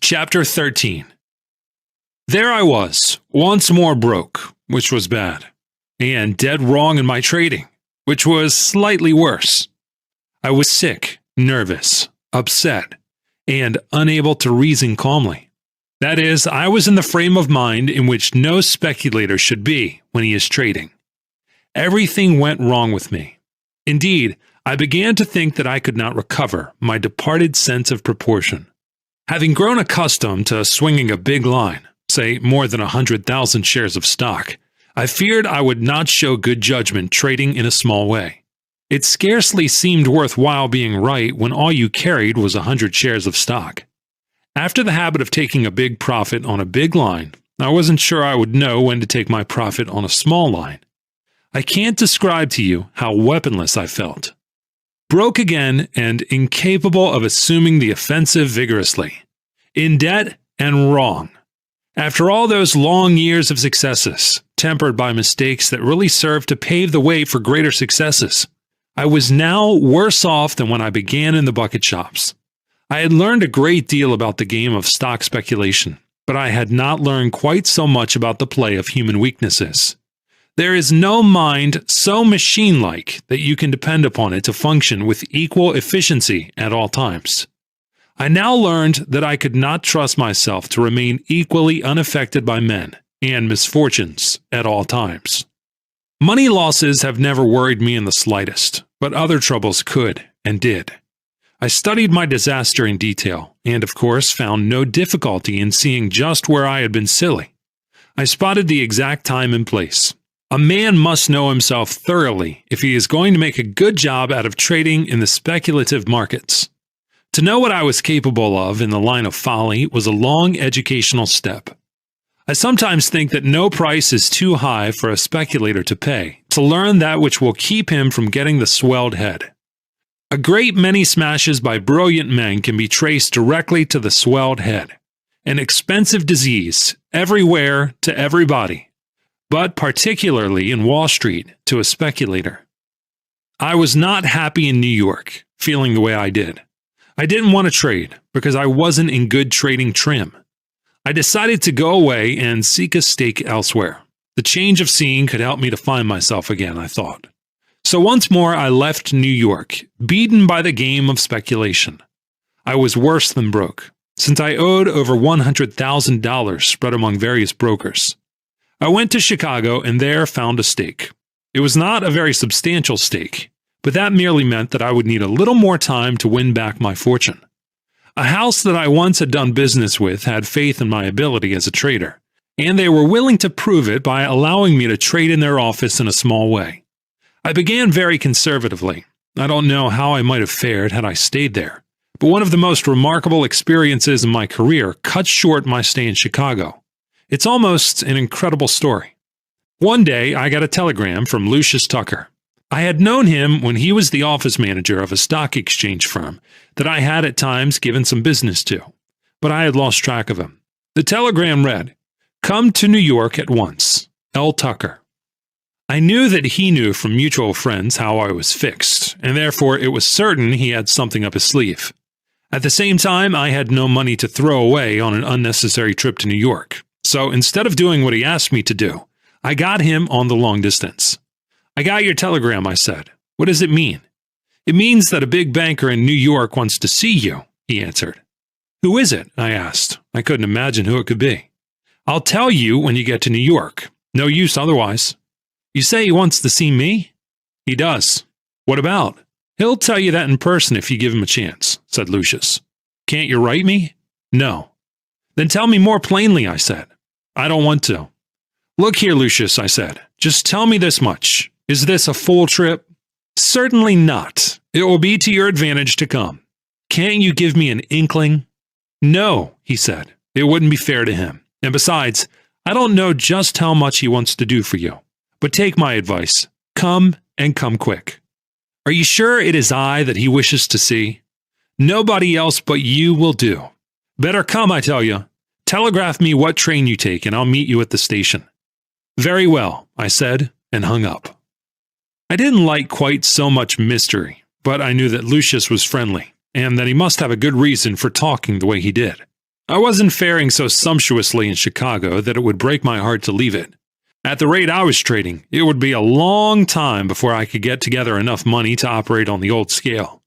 Chapter 13. There I was, once more broke, which was bad, and dead wrong in my trading, which was slightly worse. I was sick, nervous, upset, and unable to reason calmly. That is, I was in the frame of mind in which no speculator should be when he is trading. Everything went wrong with me. Indeed, I began to think that I could not recover my departed sense of proportion. Having grown accustomed to swinging a big line, say more than 100,000 shares of stock, I feared I would not show good judgment trading in a small way. It scarcely seemed worthwhile being right when all you carried was 100 shares of stock. After the habit of taking a big profit on a big line, I wasn't sure I would know when to take my profit on a small line. I can't describe to you how weaponless I felt. Broke again and incapable of assuming the offensive vigorously. In debt and wrong. After all those long years of successes, tempered by mistakes that really served to pave the way for greater successes, I was now worse off than when I began in the bucket shops. I had learned a great deal about the game of stock speculation, but I had not learned quite so much about the play of human weaknesses. There is no mind so machine-like that you can depend upon it to function with equal efficiency at all times. I now learned that I could not trust myself to remain equally unaffected by men and misfortunes at all times. Money losses have never worried me in the slightest, but other troubles could and did. I studied my disaster in detail and, of course, found no difficulty in seeing just where I had been silly. I spotted the exact time and place. A man must know himself thoroughly if he is going to make a good job out of trading in the speculative markets. To know what I was capable of in the line of folly was a long educational step. I sometimes think that no price is too high for a speculator to pay to learn that which will keep him from getting the swelled head. A great many smashes by brilliant men can be traced directly to the swelled head, an expensive disease everywhere to everybody, but particularly in Wall Street to a speculator. I was not happy in New York, feeling the way I did. I didn't want to trade because I wasn't in good trading trim. I decided to go away and seek a stake elsewhere. The change of scene could help me to find myself again, I thought. So once more I left New York, beaten by the game of speculation. I was worse than broke, since I owed over $100,000 spread among various brokers. I went to Chicago and there found a stake. It was not a very substantial stake, but that merely meant that I would need a little more time to win back my fortune. A house that I once had done business with had faith in my ability as a trader, and they were willing to prove it by allowing me to trade in their office in a small way. I began very conservatively. I don't know how I might have fared had I stayed there, but one of the most remarkable experiences in my career cut short my stay in Chicago. It's almost an incredible story. One day, I got a telegram from Lucius Tucker. I had known him when he was the office manager of a stock exchange firm that I had at times given some business to, but I had lost track of him. The telegram read, "Come to New York at once. L. Tucker." I knew that he knew from mutual friends how I was fixed, and therefore it was certain he had something up his sleeve. At the same time, I had no money to throw away on an unnecessary trip to New York, so instead of doing what he asked me to do, I got him on the long distance. "I got your telegram," I said. "What does it mean?" "It means that a big banker in New York wants to see you," he answered. "Who is it?" I asked. I couldn't imagine who it could be. "I'll tell you when you get to New York. No use otherwise." "You say he wants to see me?" "He does." "What about?" "He'll tell you that in person if you give him a chance," said Lucius. "Can't you write me?" "No." "Then tell me more plainly," I said. "I don't want to." "Look here, Lucius," I said. "Just tell me this much. Is this a full trip?" "Certainly not. It will be to your advantage to come." "Can't you give me an inkling?" "No," he said. "It wouldn't be fair to him. And besides, I don't know just how much he wants to do for you. But take my advice. Come, and come quick." "Are you sure it is I that he wishes to see?" "Nobody else but you will do." "Better come, I tell you. Telegraph me what train you take, and I'll meet you at the station." "Very well," I said, and hung up. I didn't like quite so much mystery, but I knew that Lucius was friendly, and that he must have a good reason for talking the way he did. I wasn't faring so sumptuously in Chicago that it would break my heart to leave it. At the rate I was trading, it would be a long time before I could get together enough money to operate on the old scale.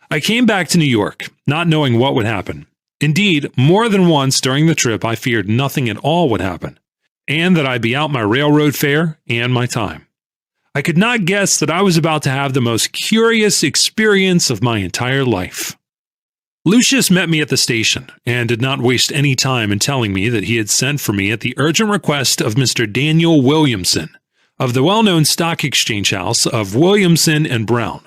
I came back to New York, not knowing what would happen. Indeed, more than once during the trip I feared nothing at all would happen, and that I'd be out my railroad fare and my time. I could not guess that I was about to have the most curious experience of my entire life. Lucius met me at the station and did not waste any time in telling me that he had sent for me at the urgent request of Mr. Daniel Williamson of the well-known stock exchange house of Williamson and Brown.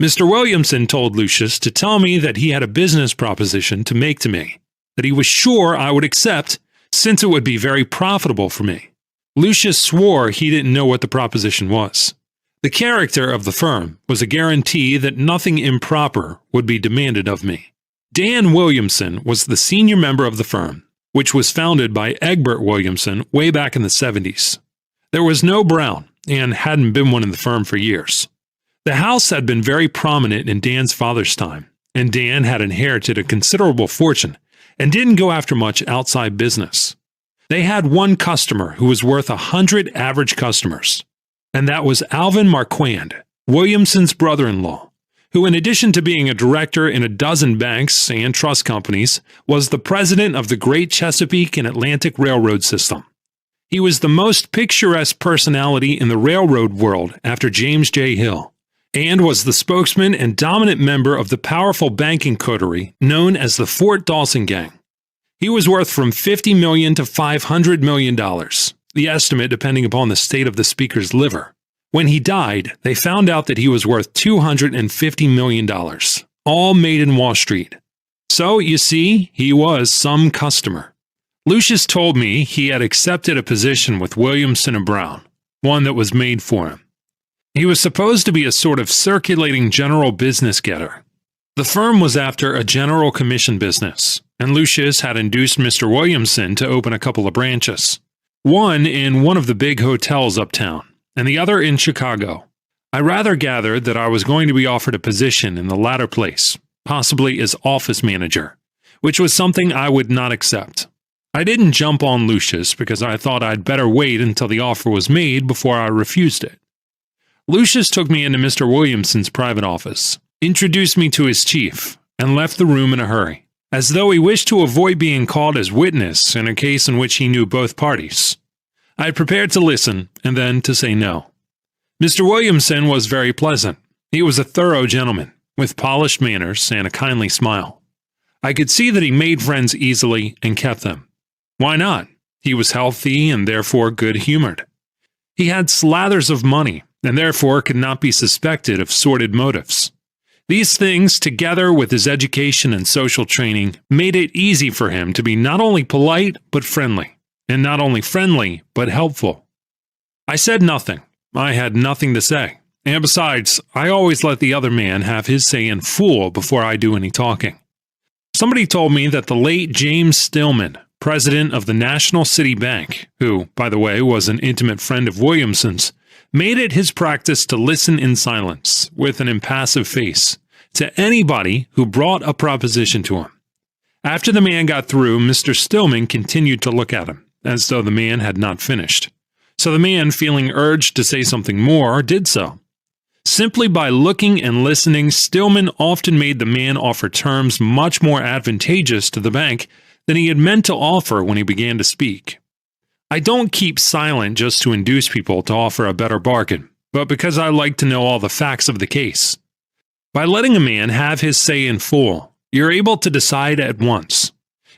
Mr. Williamson told Lucius to tell me that he had a business proposition to make to me, that he was sure I would accept since it would be very profitable for me. Lucius swore he didn't know what the proposition was. The character of the firm was a guarantee that nothing improper would be demanded of me. Dan Williamson was the senior member of the firm, which was founded by Egbert Williamson way back in the 70s. There was no Brown, and hadn't been one in the firm for years. The house had been very prominent in Dan's father's time, and Dan had inherited a considerable fortune and didn't go after much outside business. They had one customer who was worth 100 average customers, and that was Alvin Marquand, Williamson's brother-in-law, who in addition to being a director in a dozen banks and trust companies, was the president of the Great Chesapeake and Atlantic Railroad System. He was the most picturesque personality in the railroad world after James J. Hill, and was the spokesman and dominant member of the powerful banking coterie known as the Fort Dawson Gang. He was worth from $50 million to $500 million, the estimate depending upon the state of the speaker's liver. When he died, they found out that he was worth $250 million, all made in Wall Street. So, you see, he was some customer. Lucius told me he had accepted a position with Williamson and Brown, one that was made for him. He was supposed to be a sort of circulating general business getter. The firm was after a general commission business, and Lucius had induced Mr. Williamson to open a couple of branches, one in one of the big hotels uptown, and the other in Chicago. I rather gathered that I was going to be offered a position in the latter place, possibly as office manager, which was something I would not accept. I didn't jump on Lucius because I thought I'd better wait until the offer was made before I refused it. Lucius took me into Mr. Williamson's private office, introduced me to his chief, and left the room in a hurry, as though he wished to avoid being called as witness in a case in which he knew both parties. I had prepared to listen and then to say no. Mr. Williamson was very pleasant. He was a thorough gentleman, with polished manners and a kindly smile. I could see that he made friends easily and kept them. Why not? He was healthy and therefore good-humored. He had slathers of money and therefore could not be suspected of sordid motives. These things, together with his education and social training, made it easy for him to be not only polite but friendly, and not only friendly but helpful. I said nothing. I had nothing to say, and besides, I always let the other man have his say in full before I do any talking. Somebody told me that the late James Stillman, president of the National City Bank, who, by the way, was an intimate friend of Williamson's, made it his practice to listen in silence, with an impassive face, to anybody who brought a proposition to him. After the man got through, Mr. Stillman continued to look at him, as though the man had not finished. So the man, feeling urged to say something more, did so. Simply by looking and listening, Stillman often made the man offer terms much more advantageous to the bank than he had meant to offer when he began to speak. I don't keep silent just to induce people to offer a better bargain, but because I like to know all the facts of the case. By letting a man have his say in full, you're able to decide at once.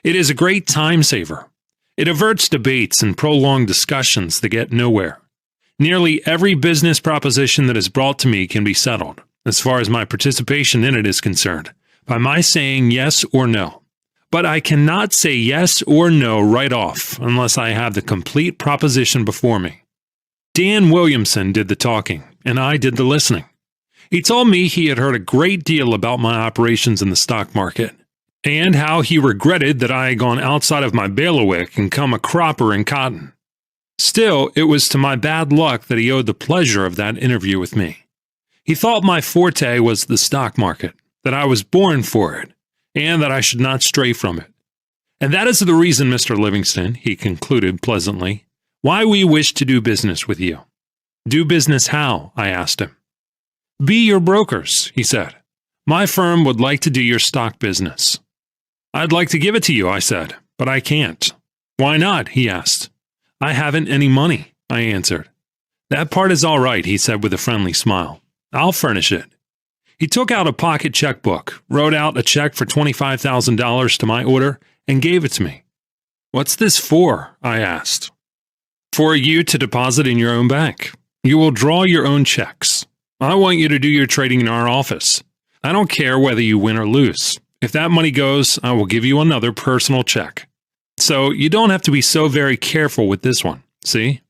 It is a great time saver. It averts debates and prolonged discussions that get nowhere. Nearly every business proposition that is brought to me can be settled, as far as my participation in it is concerned, by my saying yes or no. But I cannot say yes or no right off unless I have the complete proposition before me. Dan Williamson did the talking, and I did the listening. He told me he had heard a great deal about my operations in the stock market, and how he regretted that I had gone outside of my bailiwick and come a cropper in cotton. Still, it was to my bad luck that he owed the pleasure of that interview with me. He thought my forte was the stock market, that I was born for it, and that I should not stray from it. And that is the reason, Mr. Livingston, he concluded pleasantly, why we wish to do business with you. Do business how? I asked him. Be your brokers, he said. My firm would like to do your stock business. I'd like to give it to you, I said, but I can't. Why not? He asked. I haven't any money, I answered. That part is all right, he said with a friendly smile. I'll furnish it. He took out a pocket checkbook, wrote out a check for $25,000 to my order, and gave it to me. What's this for? I asked. For you to deposit in your own bank. You will draw your own checks. I want you to do your trading in our office. I don't care whether you win or lose. If that money goes, I will give you another personal check. So you don't have to be so very careful with this one, see?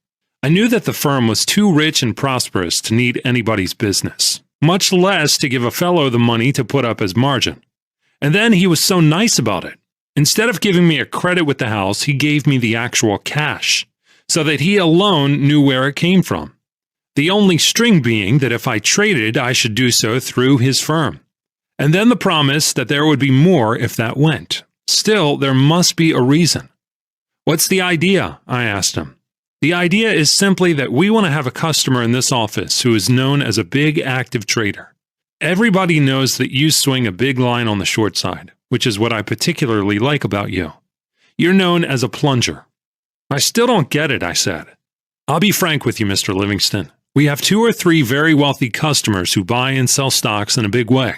I knew that the firm was too rich and prosperous to need anybody's business, much less to give a fellow the money to put up as margin. And then he was so nice about it. Instead of giving me a credit with the house, he gave me the actual cash, so that he alone knew where it came from. The only string being that if I traded, I should do so through his firm. And then the promise that there would be more if that went. Still, there must be a reason. What's the idea? I asked him. The idea is simply that we want to have a customer in this office who is known as a big active trader. Everybody knows that you swing a big line on the short side, which is what I particularly like about you. You're known as a plunger. I still don't get it, I said. I'll be frank with you, Mr. Livingston. We have 2 or 3 very wealthy customers who buy and sell stocks in a big way.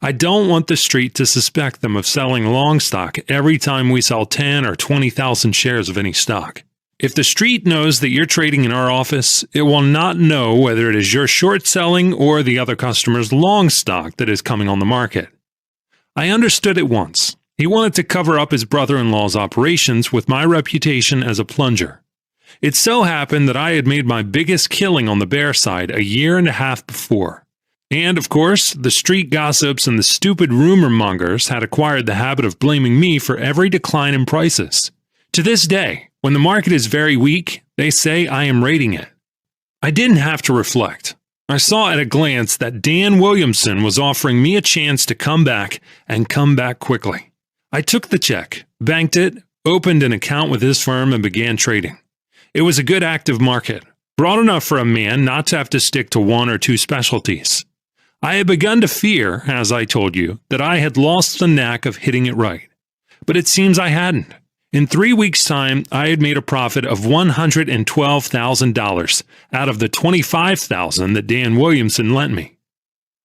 I don't want the street to suspect them of selling long stock every time we sell 10 or 20,000 shares of any stock. If the street knows that you're trading in our office, it will not know whether it is your short selling or the other customer's long stock that is coming on the market. I understood at once. He wanted to cover up his brother-in-law's operations with my reputation as a plunger. It so happened that I had made my biggest killing on the bear side a year and a half before. And, of course, the street gossips and the stupid rumor mongers had acquired the habit of blaming me for every decline in prices. To this day, when the market is very weak, they say I am rating it. I didn't have to reflect. I saw at a glance that Dan Williamson was offering me a chance to come back and come back quickly. I took the check, banked it, opened an account with his firm, and began trading. It was a good active market, broad enough for a man not to have to stick to 1 or 2 specialties. I had begun to fear, as I told you, that I had lost the knack of hitting it right. But it seems I hadn't. In 3 weeks' time, I had made a profit of $112,000 out of the $25,000 that Dan Williamson lent me.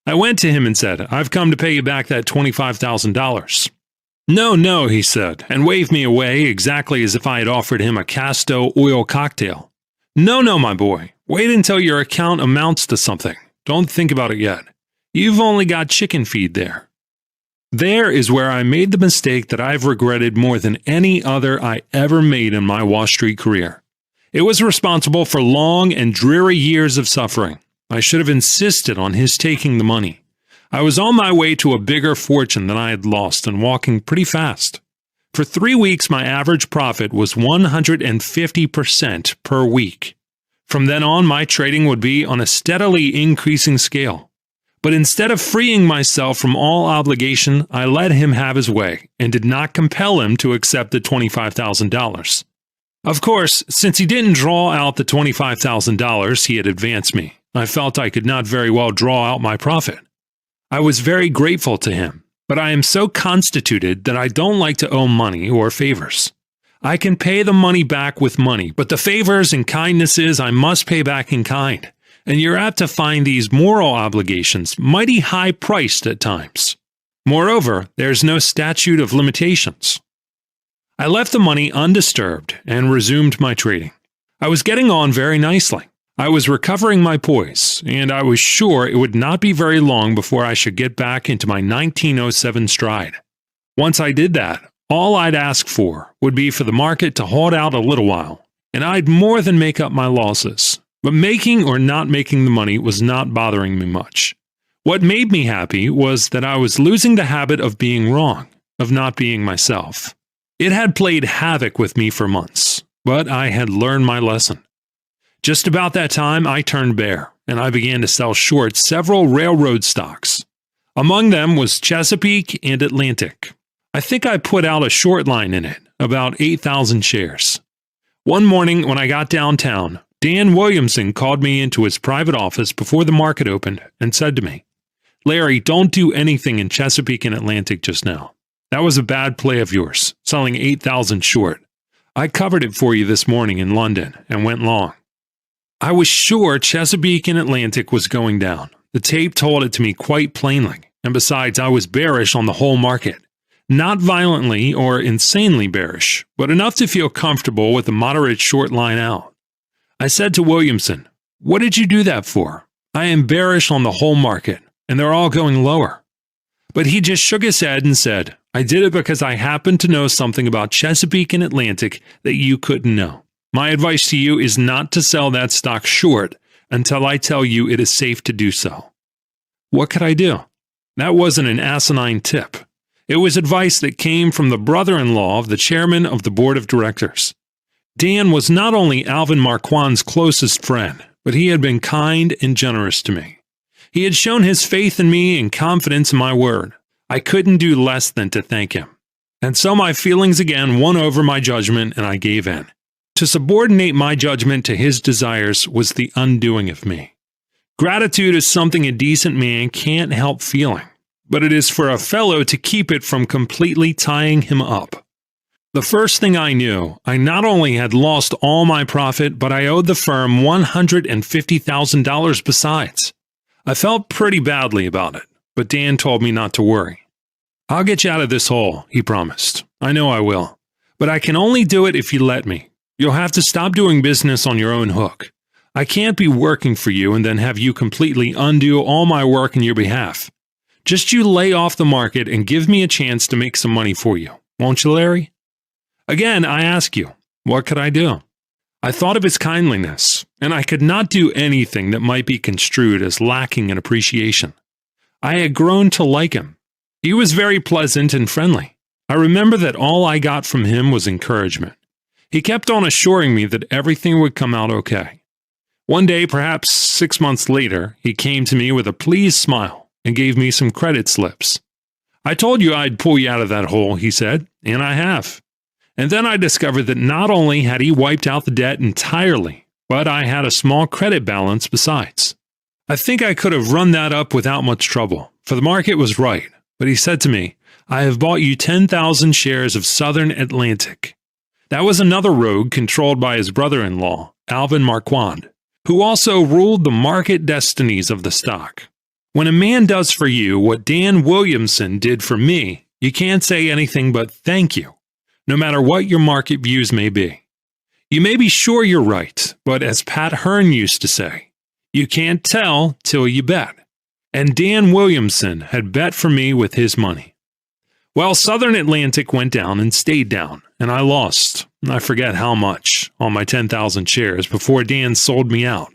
I went to him and said, I've come to pay you back that $25,000. No, he said, and waved me away exactly as if I had offered him a Casto oil cocktail. No, my boy. Wait until your account amounts to something. Don't think about it yet. You've only got chicken feed there. There is where I made the mistake that I've regretted more than any other I ever made in my Wall Street career. It was responsible for long and dreary years of suffering. I should have insisted on his taking the money. I was on my way to a bigger fortune than I had lost and walking pretty fast. For 3 weeks, my average profit was 150% per week. From then on, my trading would be on a steadily increasing scale. But instead of freeing myself from all obligation, I let him have his way and did not compel him to accept the $25,000. Of course, since he didn't draw out the $25,000 he had advanced me, I felt I could not very well draw out my profit. I was very grateful to him, but I am so constituted that I don't like to owe money or favors. I can pay the money back with money, but the favors and kindnesses I must pay back in kind, and you're apt to find these moral obligations mighty high-priced at times. Moreover, there's no statute of limitations. I left the money undisturbed and resumed my trading. I was getting on very nicely. I was recovering my poise, and I was sure it would not be very long before I should get back into my 1907 stride. Once I did that, all I'd ask for would be for the market to hold out a little while, and I'd more than make up my losses. But making or not making the money was not bothering me much. What made me happy was that I was losing the habit of being wrong, of not being myself. It had played havoc with me for months, but I had learned my lesson. Just about that time, I turned bear, and I began to sell short several railroad stocks. Among them was Chesapeake and Atlantic. I think I put out a short line in it, about 8,000 shares. One morning when I got downtown, Dan Williamson called me into his private office before the market opened and said to me, "Larry, don't do anything in Chesapeake and Atlantic just now. That was a bad play of yours, selling 8,000 short. I covered it for you this morning in London and went long." I was sure Chesapeake and Atlantic was going down. The tape told it to me quite plainly, and besides, I was bearish on the whole market. Not violently or insanely bearish, but enough to feel comfortable with a moderate short line out. I said to Williamson, "What did you do that for? I am bearish on the whole market, and they're all going lower." But he just shook his head and said, "I did it because I happen to know something about Chesapeake and Atlantic that you couldn't know. My advice to you is not to sell that stock short until I tell you it is safe to do so." What could I do? That wasn't an asinine tip. It was advice that came from the brother-in-law of the chairman of the board of directors. Dan was not only Alvin Marquand's closest friend, but he had been kind and generous to me. He had shown his faith in me and confidence in my word. I couldn't do less than to thank him. And so my feelings again won over my judgment, and I gave in. To subordinate my judgment to his desires was the undoing of me. Gratitude is something a decent man can't help feeling, but it is for a fellow to keep it from completely tying him up. The first thing I knew, I not only had lost all my profit, but I owed the firm $150,000 besides. I felt pretty badly about it, but Dan told me not to worry. "I'll get you out of this hole," he promised. "I know I will, but I can only do it if you let me. You'll have to stop doing business on your own hook. I can't be working for you and then have you completely undo all my work in your behalf. Just you lay off the market and give me a chance to make some money for you. Won't you, Larry?" Again, I ask you, what could I do? I thought of his kindliness, and I could not do anything that might be construed as lacking in appreciation. I had grown to like him. He was very pleasant and friendly. I remember that all I got from him was encouragement. He kept on assuring me that everything would come out okay. One day, perhaps 6 months later, he came to me with a pleased smile and gave me some credit slips. "I told you I'd pull you out of that hole," he said, "and I have." And then I discovered that not only had he wiped out the debt entirely, but I had a small credit balance besides. I think I could have run that up without much trouble, for the market was right. But he said to me, "I have bought you 10,000 shares of Southern Atlantic." That was another rogue controlled by his brother-in-law, Alvin Marquand, who also ruled the market destinies of the stock. When a man does for you what Dan Williamson did for me, you can't say anything but thank you, no matter what your market views may be. You may be sure you're right, but as Pat Hearn used to say, you can't tell till you bet. And Dan Williamson had bet for me with his money. Well, Southern Atlantic went down and stayed down, and I lost, I forget how much, on my 10,000 shares before Dan sold me out.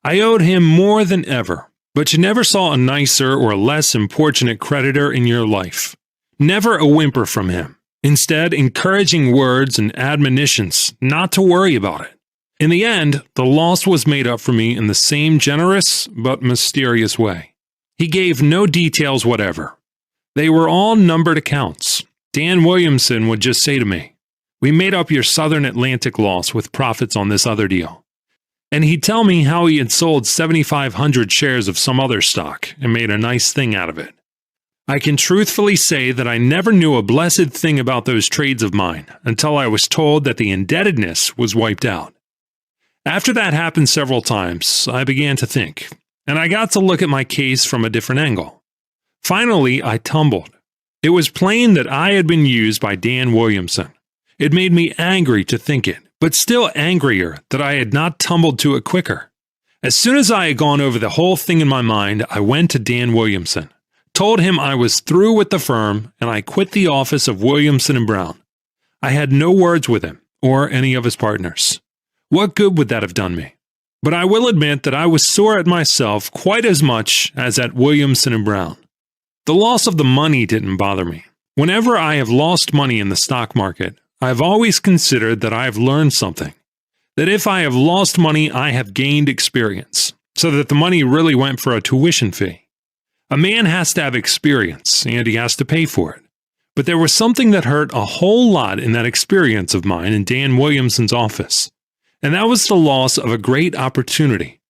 I owed him more than ever, but you never saw a nicer or less importunate creditor in your life. Never a whimper from him. Instead, encouraging words and admonitions not to worry about it. In the end, the loss was made up for me in the same generous but mysterious way. He gave no details whatever. They were all numbered accounts. Dan Williamson would just say to me, "We made up your Southern Atlantic loss with profits on this other deal." And he'd tell me how he had sold 7,500 shares of some other stock and made a nice thing out of it. I can truthfully say that I never knew a blessed thing about those trades of mine until I was told that the indebtedness was wiped out. After that happened several times, I began to think, and I got to look at my case from a different angle. Finally, I tumbled. It was plain that I had been used by Dan Williamson. It made me angry to think it, but still angrier that I had not tumbled to it quicker. As soon as I had gone over the whole thing in my mind, I went to Dan Williamson, told him I was through with the firm, and I quit the office of Williamson and Brown. I had no words with him or any of his partners. What good would that have done me? But I will admit that I was sore at myself quite as much as at Williamson and Brown. The loss of the money didn't bother me. Whenever I have lost money in the stock market, I have always considered that I have learned something. That if I have lost money, I have gained experience, so that the money really went for a tuition fee. A man has to have experience, and he has to pay for it. But there was something that hurt a whole lot in that experience of mine in Dan Williamson's office, and that was the loss of a great opportunity.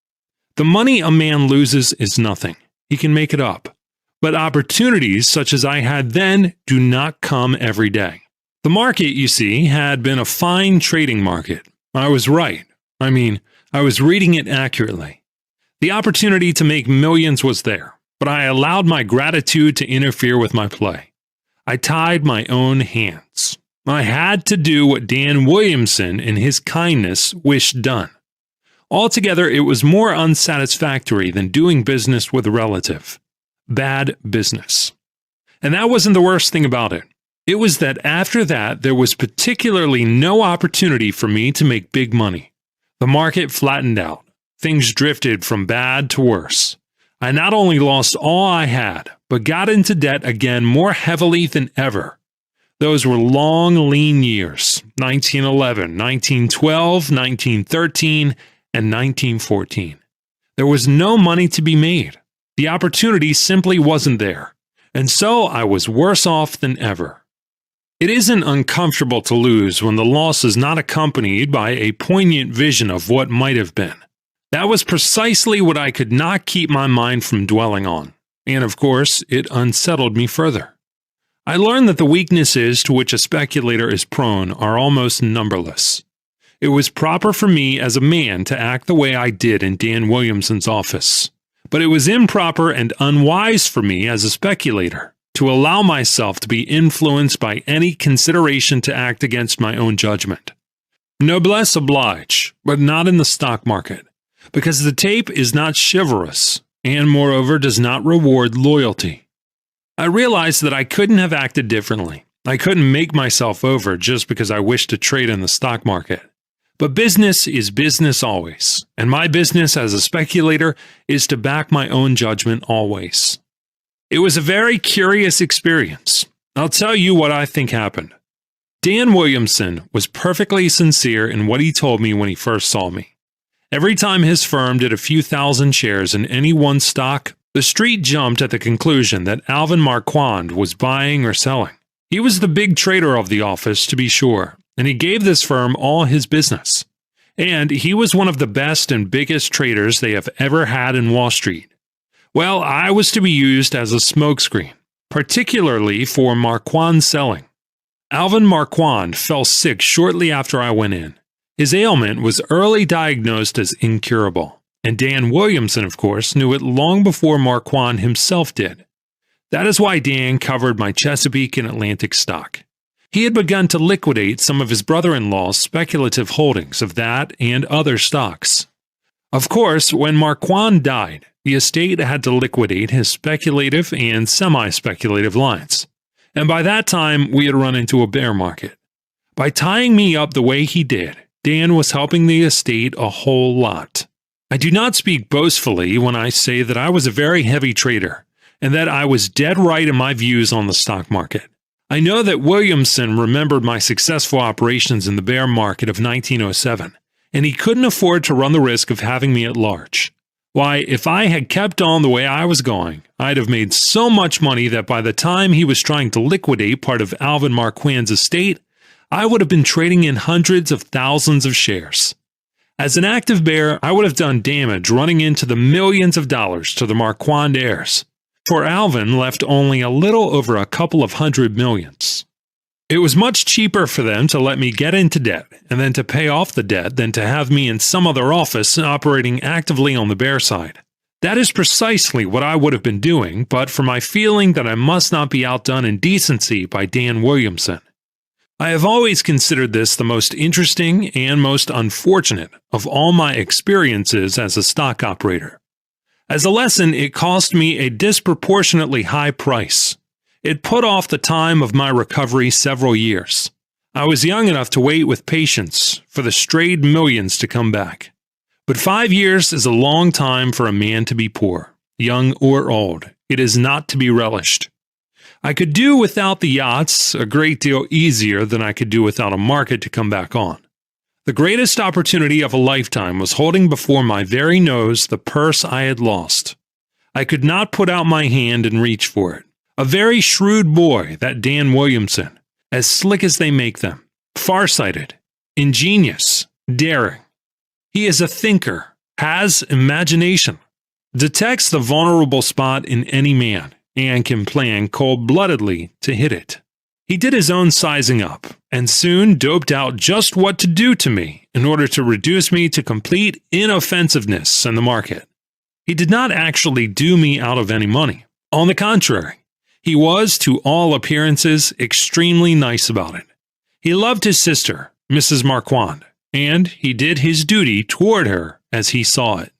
The money a man loses is nothing. He can make it up. But opportunities such as I had then do not come every day. The market, you see, had been a fine trading market. I was right. I was reading it accurately. The opportunity to make millions was there, but I allowed my gratitude to interfere with my play. I tied my own hands. I had to do what Dan Williamson, in his kindness, wished done. Altogether, it was more unsatisfactory than doing business with a relative. Bad business. And that wasn't the worst thing about it. It was that after that, there was particularly no opportunity for me to make big money. The market flattened out. Things drifted from bad to worse. I not only lost all I had, but got into debt again more heavily than ever. Those were long, lean years, 1911, 1912, 1913, and 1914. There was no money to be made. The opportunity simply wasn't there, and so I was worse off than ever. It isn't uncomfortable to lose when the loss is not accompanied by a poignant vision of what might have been. That was precisely what I could not keep my mind from dwelling on, and of course, it unsettled me further. I learned that the weaknesses to which a speculator is prone are almost numberless. It was proper for me as a man to act the way I did in Dan Williamson's office, but it was improper and unwise for me as a speculator to allow myself to be influenced by any consideration to act against my own judgment. Noblesse oblige, but not in the stock market, because the tape is not chivalrous, and moreover does not reward loyalty. I realized that I couldn't have acted differently. I couldn't make myself over just because I wished to trade in the stock market. But business is business always, and my business as a speculator is to back my own judgment always. It was a very curious experience. I'll tell you what I think happened. Dan Williamson was perfectly sincere in what he told me when he first saw me. Every time his firm did a few thousand shares in any one stock, the street jumped at the conclusion that Alvin Marquand was buying or selling. He was the big trader of the office, to be sure, and he gave this firm all his business. And he was one of the best and biggest traders they have ever had in Wall Street. Well, I was to be used as a smokescreen, particularly for Marquand selling. Alvin Marquand fell sick shortly after I went in. His ailment was early diagnosed as incurable, and Dan Williamson, of course, knew it long before Marquand himself did. That is why Dan covered my Chesapeake and Atlantic stock. He had begun to liquidate some of his brother-in-law's speculative holdings of that and other stocks. Of course, when Marquand died, the estate had to liquidate his speculative and semi-speculative lines, and by that time we had run into a bear market. By tying me up the way he did, Dan was helping the estate a whole lot. I do not speak boastfully when I say that I was a very heavy trader, and that I was dead right in my views on the stock market. I know that Williamson remembered my successful operations in the bear market of 1907, and he couldn't afford to run the risk of having me at large. Why, if I had kept on the way I was going, I'd have made so much money that by the time he was trying to liquidate part of Alvin Marquand's estate, I would have been trading in hundreds of thousands of shares. As an active bear, I would have done damage running into the millions of dollars to the Marquand heirs, for Alvin left only a little over a couple of $100 million. It was much cheaper for them to let me get into debt and then to pay off the debt than to have me in some other office operating actively on the bear side. That is precisely what I would have been doing, but for my feeling that I must not be outdone in decency by Dan Williamson. I have always considered this the most interesting and most unfortunate of all my experiences as a stock operator. As a lesson, it cost me a disproportionately high price. It put off the time of my recovery several years. I was young enough to wait with patience for the strayed millions to come back. But 5 years is a long time for a man to be poor, young or old. It is not to be relished. I could do without the yachts a great deal easier than I could do without a market to come back on. The greatest opportunity of a lifetime was holding before my very nose the purse I had lost. I could not put out my hand and reach for it. A very shrewd boy, that Dan Williamson, as slick as they make them, farsighted, ingenious, daring. He is a thinker, has imagination, detects the vulnerable spot in any man, and can plan cold-bloodedly to hit it. He did his own sizing up, and soon doped out just what to do to me in order to reduce me to complete inoffensiveness in the market. He did not actually do me out of any money. On the contrary, he was, to all appearances, extremely nice about it. He loved his sister, Mrs. Marquand, and he did his duty toward her as he saw it.